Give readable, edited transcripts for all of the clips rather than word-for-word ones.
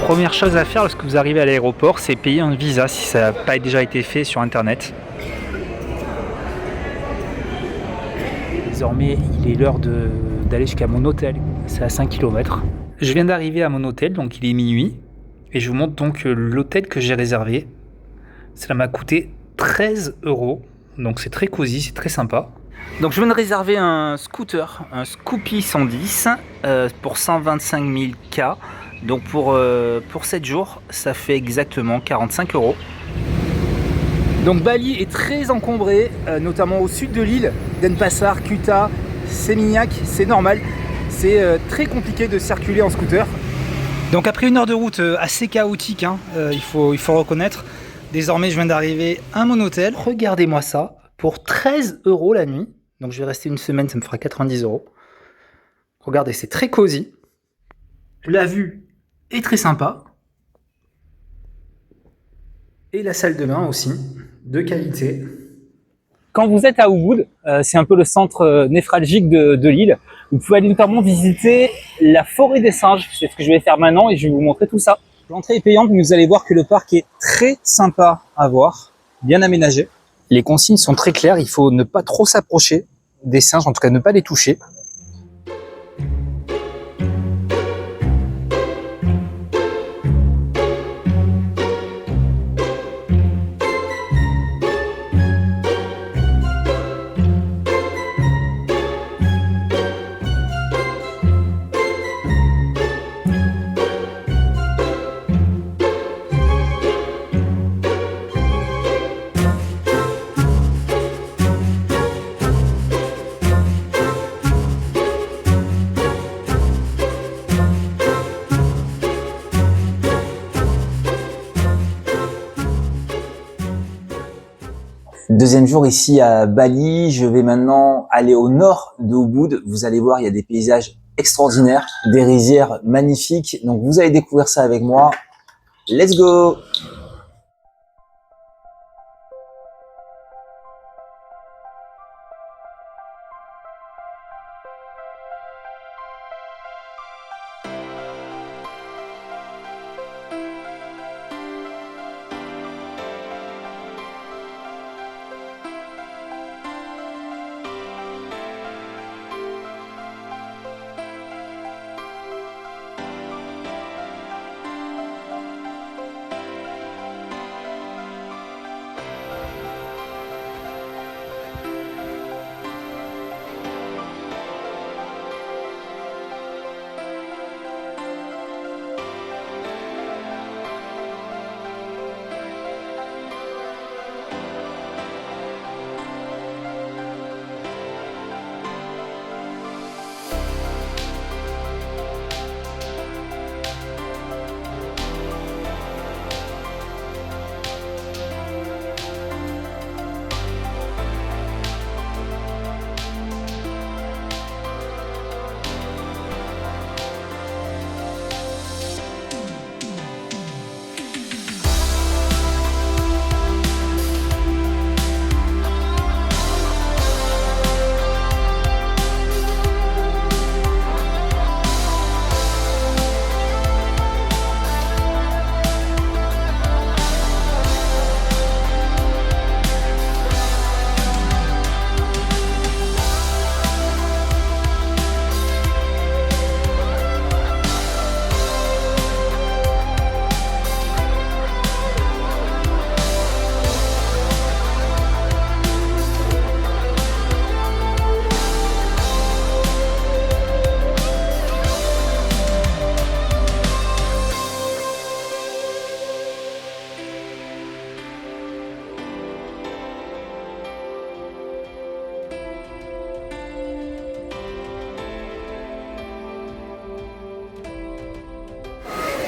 Première chose à faire lorsque vous arrivez à l'aéroport, c'est payer un visa si ça n'a pas déjà été fait sur internet. Désormais, il est l'heure d'aller jusqu'à mon hôtel, c'est à 5 km. Je viens d'arriver à mon hôtel, donc il est minuit, et je vous montre donc l'hôtel que j'ai réservé. Cela m'a coûté 13 €, donc c'est très cosy, c'est très sympa. Donc je viens de réserver un scooter, un Scoopy 110 pour 125 000 K. Donc pour 7 jours, ça fait exactement 45 €. Donc Bali est très encombré, notamment au sud de l'île, Denpasar, Kuta, Seminyak, c'est normal. C'est très compliqué de circuler en scooter. Donc après une heure de route assez chaotique, il faut reconnaître, désormais je viens d'arriver à mon hôtel. Regardez-moi ça, pour 13 € la nuit. Donc je vais rester une semaine, ça me fera 90 €. Regardez, c'est très cosy. La vue est très sympa. Et la salle de bain aussi, de qualité. Quand vous êtes à Ubud, c'est un peu le centre névralgique de l'île. Vous pouvez aller notamment visiter la forêt des singes. C'est ce que je vais faire maintenant et je vais vous montrer tout ça. L'entrée est payante, mais vous allez voir que le parc est très sympa à voir, bien aménagé. Les consignes sont très claires, il faut ne pas trop s'approcher des singes, en tout cas ne pas les toucher. Deuxième jour ici à Bali, je vais maintenant aller au nord de Ubud. Vous allez voir, il y a des paysages extraordinaires, des rizières magnifiques. Donc vous allez découvrir ça avec moi. Let's go!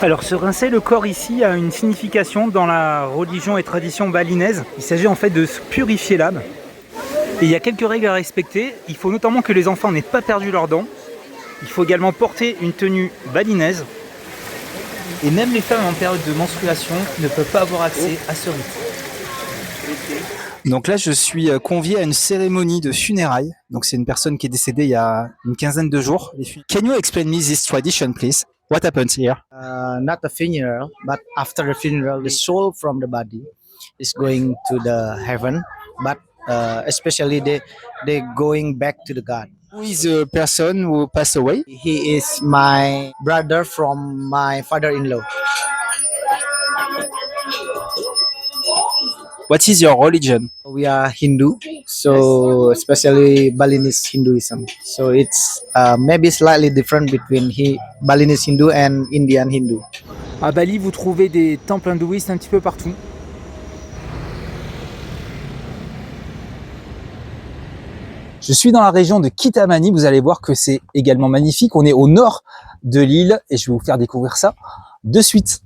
Alors se rincer le corps ici a une signification dans la religion et tradition balinaise. Il s'agit en fait de se purifier l'âme. Et il y a quelques règles à respecter. Il faut notamment que les enfants n'aient pas perdu leurs dents. Il faut également porter une tenue balinaise. Et même les femmes en période de menstruation ne peuvent pas avoir accès à ce rite. Donc là, je suis convié à une cérémonie de funérailles. Donc c'est une personne qui est décédée il y a une quinzaine de jours. Can you explain me this tradition, please? What happens here? Not the funeral, but after the funeral, the soul from the body is going to the heaven, but especially they going back to the God. Who is the person who passed away? He is my brother from my father-in-law. What is your religion? We are Hindu, so especially Balinese Hinduism. So it's maybe slightly different between Balinese Hindu and Indian Hindu. À Bali, vous trouvez des temples hindouistes un petit peu partout. Je suis dans la région de Kitamani, vous allez voir que c'est également magnifique. On est au nord de l'île et je vais vous faire découvrir ça de suite.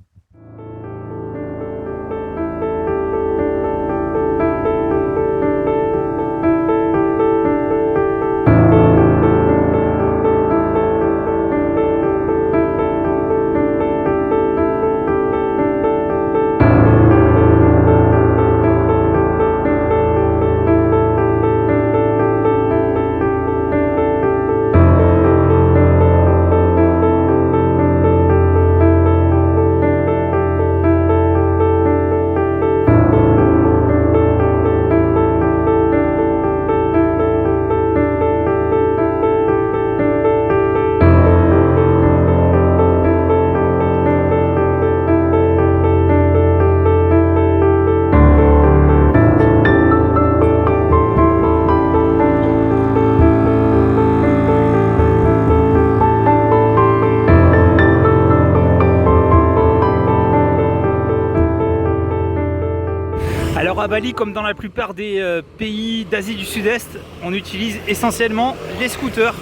Alors à Bali, comme dans la plupart des pays d'Asie du Sud-Est, on utilise essentiellement les scooters.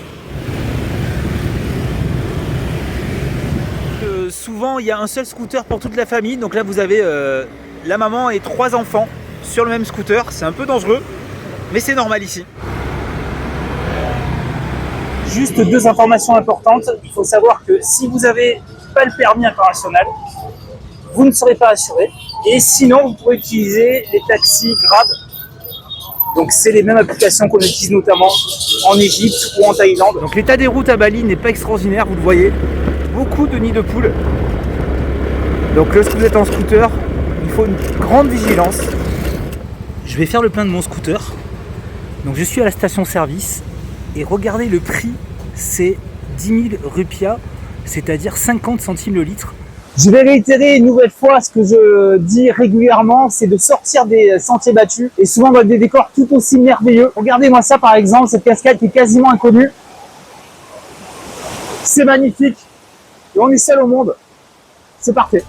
Souvent, il y a un seul scooter pour toute la famille. Donc là, vous avez la maman et 3 enfants sur le même scooter. C'est un peu dangereux, mais c'est normal ici. Juste 2 informations importantes. Il faut savoir que si vous n'avez pas le permis international, vous ne serez pas assuré. Et sinon, vous pourrez utiliser les taxis Grab. Donc c'est les mêmes applications qu'on utilise notamment en Égypte ou en Thaïlande. Donc l'état des routes à Bali n'est pas extraordinaire, vous le voyez. Beaucoup de nids de poules. Donc lorsque vous êtes en scooter, il faut une grande vigilance. Je vais faire le plein de mon scooter. Donc je suis à la station service. Et regardez le prix, c'est 10 000 rupias, c'est-à-dire 50 centimes le litre. Je vais réitérer une nouvelle fois ce que je dis régulièrement, c'est de sortir des sentiers battus et souvent dans des décors tout aussi merveilleux. Regardez-moi ça par exemple, cette cascade qui est quasiment inconnue. C'est magnifique et on est seul au monde. C'est parfait.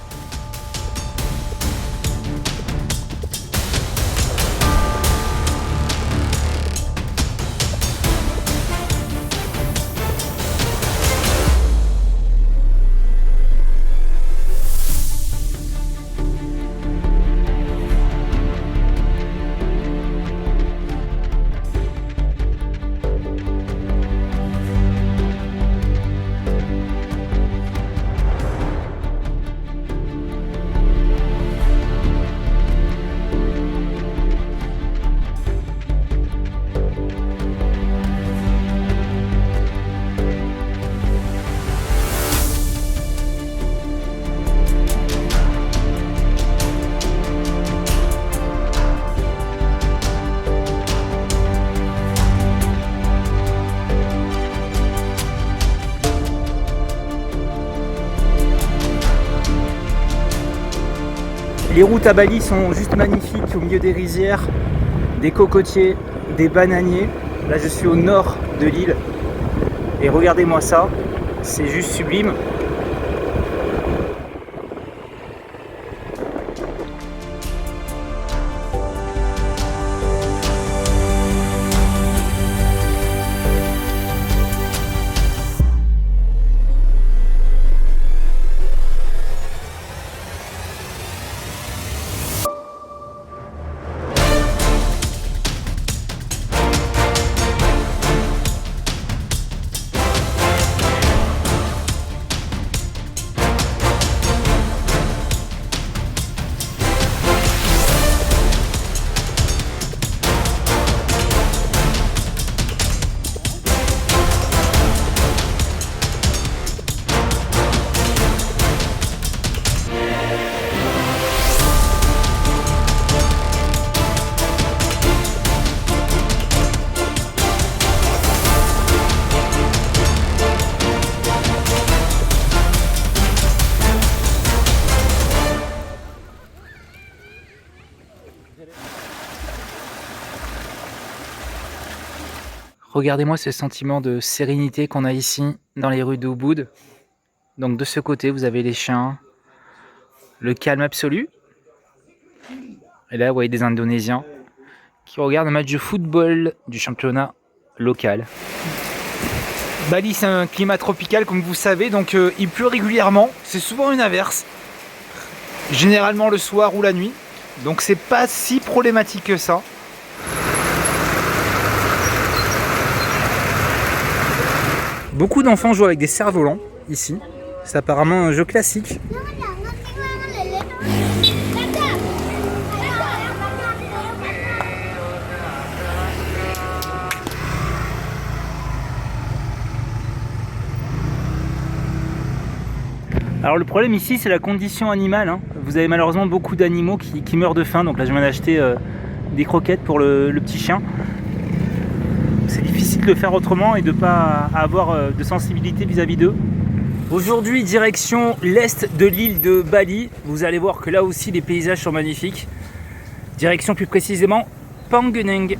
Les routes à Bali sont juste magnifiques au milieu des rizières, des cocotiers, des bananiers. Là je suis au nord de l'île et regardez-moi ça, c'est juste sublime. Regardez-moi ce sentiment de sérénité qu'on a ici dans les rues d'Ubud. Donc de ce côté, vous avez les chiens, le calme absolu. Et là, vous voyez des Indonésiens qui regardent un match de football du championnat local. Bali, c'est un climat tropical, comme vous savez, donc il pleut régulièrement. C'est souvent une averse, généralement le soir ou la nuit. Donc c'est pas si problématique que ça. Beaucoup d'enfants jouent avec des cerfs-volants ici. C'est apparemment un jeu classique. Alors le problème ici, c'est la condition animale, hein. Vous avez malheureusement beaucoup d'animaux qui meurent de faim. Donc là je viens d'acheter des croquettes pour le petit chien. C'est difficile de le faire autrement et de ne pas avoir de sensibilité vis-à-vis d'eux. Aujourd'hui, direction l'est de l'île de Bali. Vous allez voir que là aussi les paysages sont magnifiques. Direction plus précisément Pangeneng.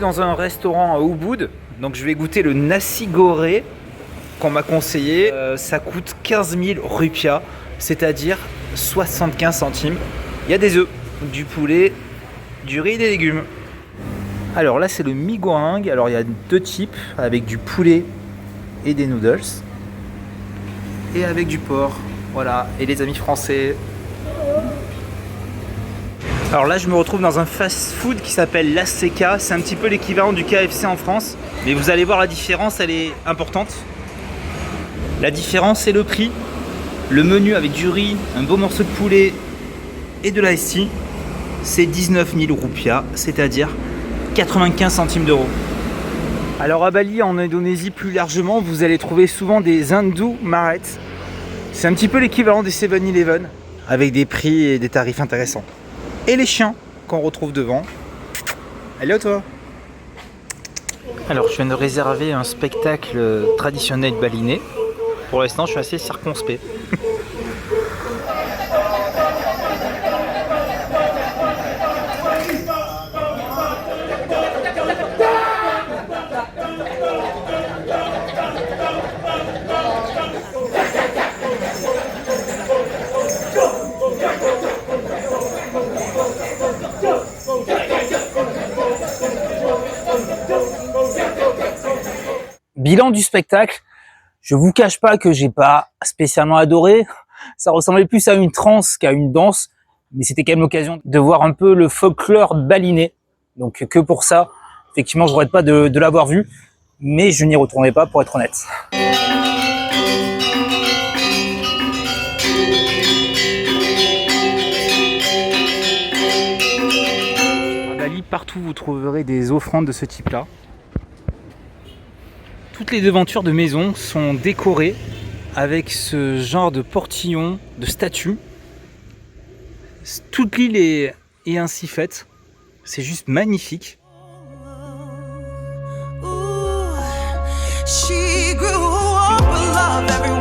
Dans un restaurant à Ubud, donc je vais goûter le nasi goreng qu'on m'a conseillé. Ça coûte 15 000 rupiahs, c'est-à-dire 75 centimes. Il y a des œufs, du poulet, du riz et des légumes. Alors là c'est le mie goreng. Alors il y a deux types, avec du poulet et des noodles et avec du porc. Voilà, et les amis français. Alors là je me retrouve dans un fast-food qui s'appelle l'Asseca. C'est un petit peu l'équivalent du KFC en France. Mais vous allez voir la différence, elle est importante. La différence c'est le prix. Le menu avec du riz, un beau morceau de poulet et de l'ice tea, c'est 19 000 rupiahs, c'est-à-dire 95 centimes d'euros. Alors à Bali, en Indonésie plus largement, vous allez trouver souvent des Indomaret. C'est un petit peu l'équivalent des 7-Eleven, avec des prix et des tarifs intéressants. Et les chiens qu'on retrouve devant. Allez toi. Alors je viens de réserver un spectacle traditionnel balinais. Pour l'instant je suis assez circonspect. Bilan du spectacle, je vous cache pas que j'ai pas spécialement adoré. Ça ressemblait plus à une transe qu'à une danse, mais c'était quand même l'occasion de voir un peu le folklore balinais. Donc que pour ça, effectivement, je regrette pas de l'avoir vu, mais je n'y retournerai pas pour être honnête. À Bali, partout vous trouverez des offrandes de ce type-là. Toutes les devantures de maisons sont décorées avec ce genre de portillon, de statues. Toute l'île est ainsi faite. C'est juste magnifique. She grew up with love everywhere.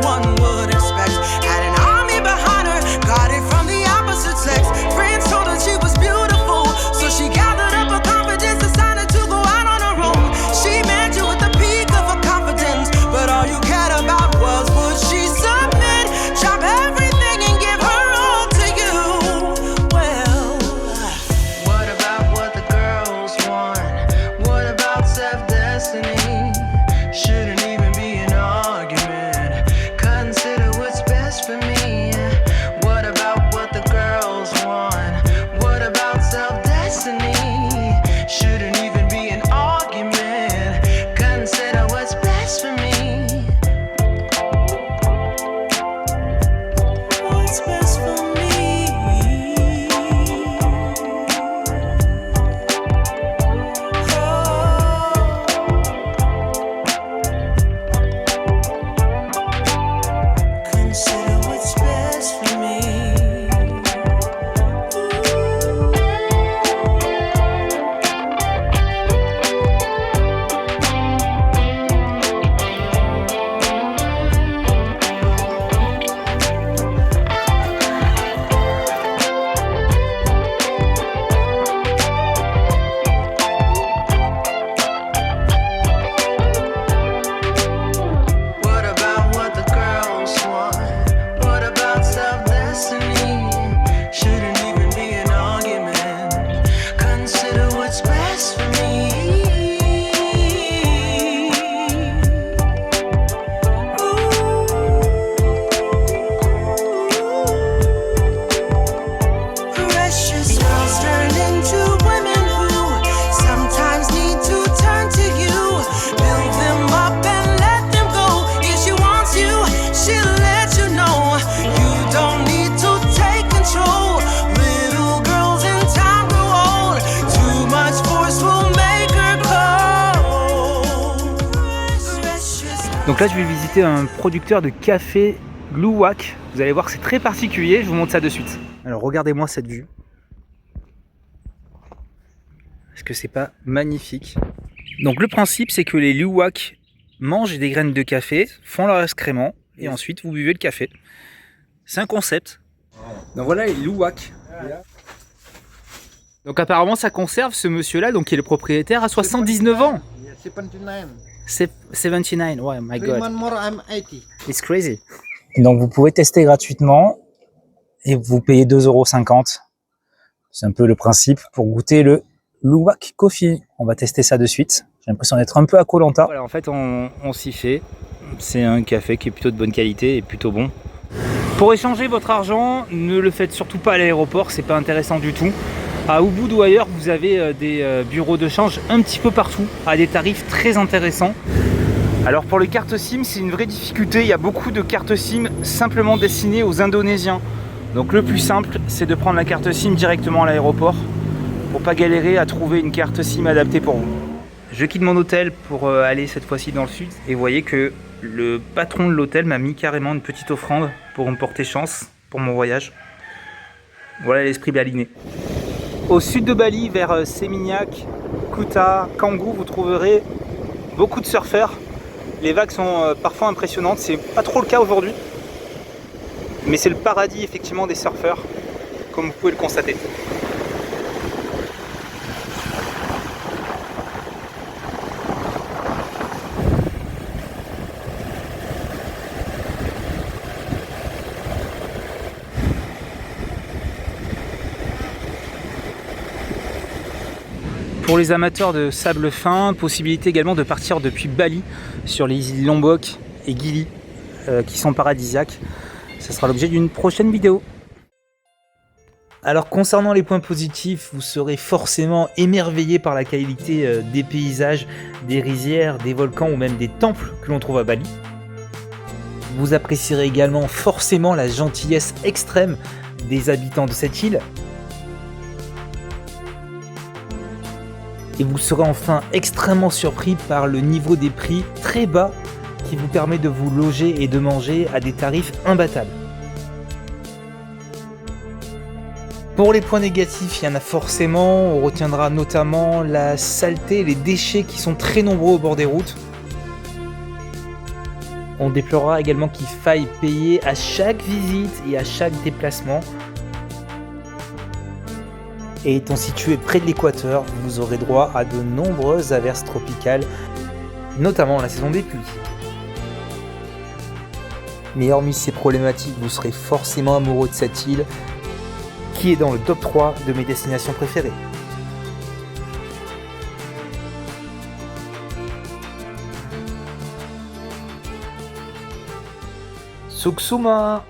Donc là, je vais visiter un producteur de café Luwak. Vous allez voir, c'est très particulier. Je vous montre ça de suite. Alors, regardez-moi cette vue. Est-ce que c'est pas magnifique? Donc, le principe, c'est que les Luwak mangent des graines de café, font leur excrément, et ensuite, vous buvez le café. C'est un concept. Donc voilà les Luwak. Donc apparemment, ça conserve ce monsieur-là, donc qui est le propriétaire, à 79 ans. 79, ouais, my God. 3 months more, I'm 80. It's crazy. Donc vous pouvez tester gratuitement et vous payez 2,50 €. C'est un peu le principe pour goûter le Luwak Coffee. On va tester ça de suite. J'ai l'impression d'être un peu à Koh Lanta. Voilà, en fait, on s'y fait. C'est un café qui est plutôt de bonne qualité et plutôt bon. Pour échanger votre argent, ne le faites surtout pas à l'aéroport, c'est pas intéressant du tout. À Ubud ou ailleurs, vous avez des bureaux de change un petit peu partout, à des tarifs très intéressants. Alors pour les cartes SIM, c'est une vraie difficulté. Il y a beaucoup de cartes SIM simplement destinées aux Indonésiens. Donc le plus simple, c'est de prendre la carte SIM directement à l'aéroport pour pas galérer à trouver une carte SIM adaptée pour vous. Je quitte mon hôtel pour aller cette fois-ci dans le sud et vous voyez que le patron de l'hôtel m'a mis carrément une petite offrande pour me porter chance pour mon voyage. Voilà l'esprit balinais. Au sud de Bali, vers Seminyak, Kuta, Canggu, vous trouverez beaucoup de surfeurs. Les vagues sont parfois impressionnantes, c'est pas trop le cas aujourd'hui. Mais c'est le paradis effectivement des surfeurs, comme vous pouvez le constater. Pour les amateurs de sable fin, possibilité également de partir depuis Bali sur les îles Lombok et Gili qui sont paradisiaques. Ce sera l'objet d'une prochaine vidéo. Alors concernant les points positifs, vous serez forcément émerveillé par la qualité des paysages, des rizières, des volcans ou même des temples que l'on trouve à Bali. Vous apprécierez également forcément la gentillesse extrême des habitants de cette île. Et vous serez enfin extrêmement surpris par le niveau des prix très bas qui vous permet de vous loger et de manger à des tarifs imbattables. Pour les points négatifs, il y en a forcément. On retiendra notamment la saleté, les déchets qui sont très nombreux au bord des routes. On déplorera également qu'il faille payer à chaque visite et à chaque déplacement. Et étant situé près de l'équateur, vous aurez droit à de nombreuses averses tropicales, notamment la saison des pluies. Mais hormis ces problématiques, vous serez forcément amoureux de cette île, qui est dans le top 3 de mes destinations préférées. Suksuma!